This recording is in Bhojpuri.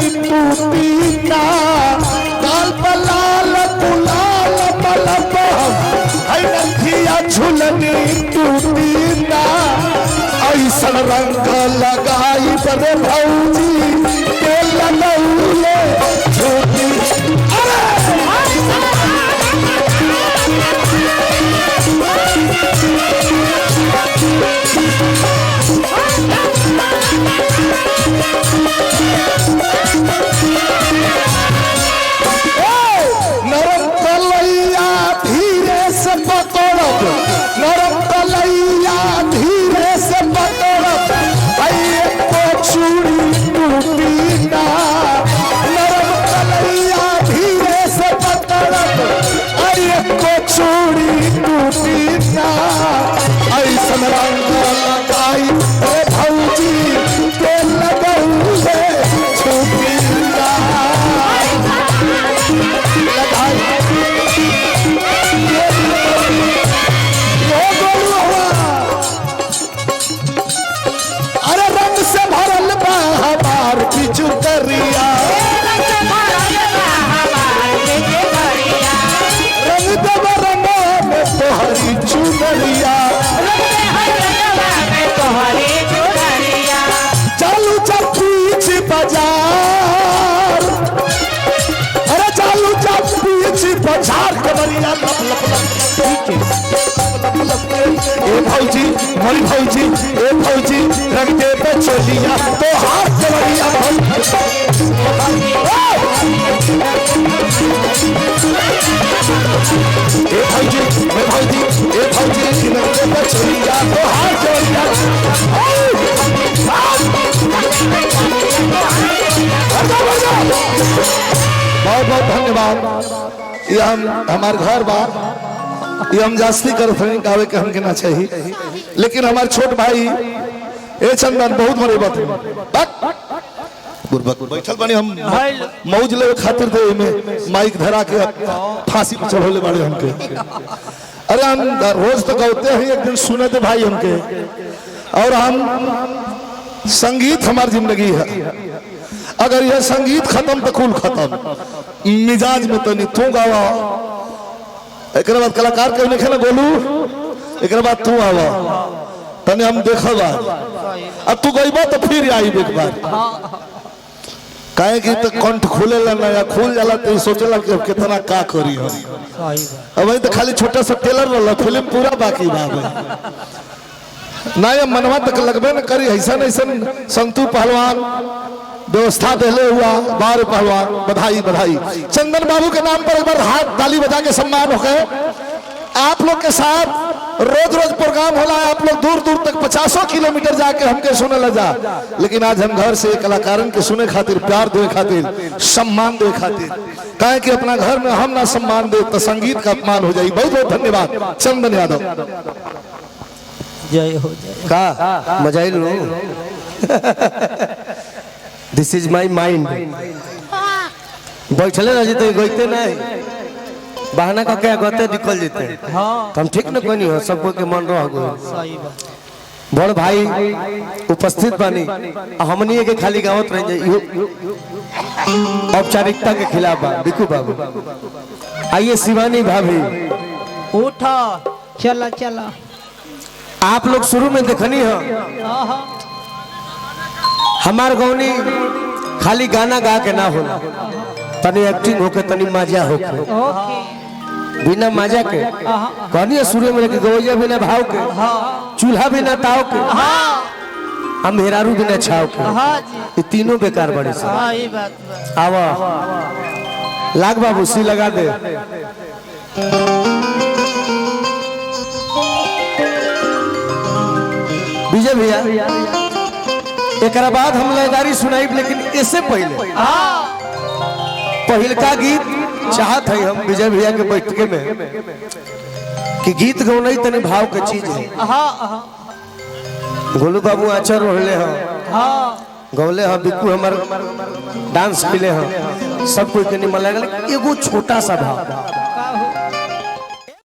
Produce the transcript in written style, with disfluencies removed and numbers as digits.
टूटीना काल पलाल गुलाल मलब है नथिया झुलनी टूटीना ऐसा रंग लगाई बड़े भौजी के लगौले झूठी नरम कलैया धीरे से पकड़ब नरम कलैया धीरे से पकड़ब को चूड़ी टूटीना नरम कलैया धीरे से पकड़ब को चूड़ी टूटीना ऐसन रंग लगाई भौजी के लगौले छूटीना अरे रंग से भरल बा हमार पिचु करिया रंग दब रंगा में तोहरी चुनरिया चालू चल पीछ बाजार अरे चालू चल पीछ बाजार कमरिया लप लप लप ए भौजी मरी भौजी ए भौजी रंग दे पे चोलिया तो हाथ कमरिया ए भौजी ए भौजी ए भौजी रंग दे पे चोलिया तो हाथ कमरिया बहुत बहुत धन्यवाद। ये हमारे घर बा ये हम जास्ती कर गावे के हमके ना चाहिए लेकिन हमारे छोट भाई ए चंदन बहुत मरे बैठल बनी हम मौज ले खातिर दे में माइक धरा के फांसी पे चढ़ोले बाड़े हमके अरे हम रोज तो गाते हैं एक दिन सुने थे भाई हमके और हम संगीत हमारी जिंदगी है अगर यह संगीत खत्म तो कुल खत्म मिजाज में तो नहीं तू गावा एक बाद कलाकार के लिखे ना बोलू एक बाद तू आवा तने हम देखा अब तू गईबा तो फिर आई एक बार काहे कि तो कंठ खुलेला ना या खुल जाला तो सोचला कि कितना का करी हम अब तो खाली छोटा सा टेलर वाला फिल्म पूरा बाकी बा ना ये मनवा तक लगबे न करी ऐसा संतू पहलवान व्यवस्था देले हुआ बार पहलवान बधाई बधाई चंदन बाबू के नाम पर एक बार हाथ ताली बजा के सम्मान हो गए आप लोग के साथ रोज रोज प्रोग्राम होला आप लोग दूर दूर तक 50 किलोमीटर जाके हमके सुने लगा लेकिन आज हम घर से कलाकारन के सुने खातिर प्यार दे खातिर सम्मान दे खातिर काहे कि अपना घर में हम ना सम्मान दे तो संगीत का अपमान हो जाए बहुत बहुत धन्यवाद चंदन यादव जय हो जय का मजा ही लो दिस इज माई माइंड बैठले रह जेते गइते नहीं बहाना का क्या गते निकल जेते हां हम ठीक न कोनी हो सबको के मन रह गो सही बात बड़ भाई उपस्थित बानी हमनी के खाली गावत रह जाई औपचारिकता के खिलाफ बा बिकू बाबू आइए शिवानी भाभी उठा चला चला आप लोग शुरू में देखनी हो हमार गौनी खाली गाना गा के ना होला तनी एक्टिंग होके तनी मजा होके बिना मजा के कहनी शुरू में गवैया बिना भाव के चूल्हा बिना ताव के हम मेहरारू बिना छाव के ये तीनों बेकार बड़े से सही बात आवा लाग बाबू सी लगा दे विजय भैया एक बाद हम लयदारी सुनाई लेकिन इससे पहले पहिलका गीत चाहत है हम विजय भैया के बैठके में कि गीत गौनई तनी भाव के चीज है गोलू बाबू आचर रहले हैं गौले हैं बिक्कू हमार डांस मिले हैं सब कोई के निमन लगल एगो छोटा सा भाव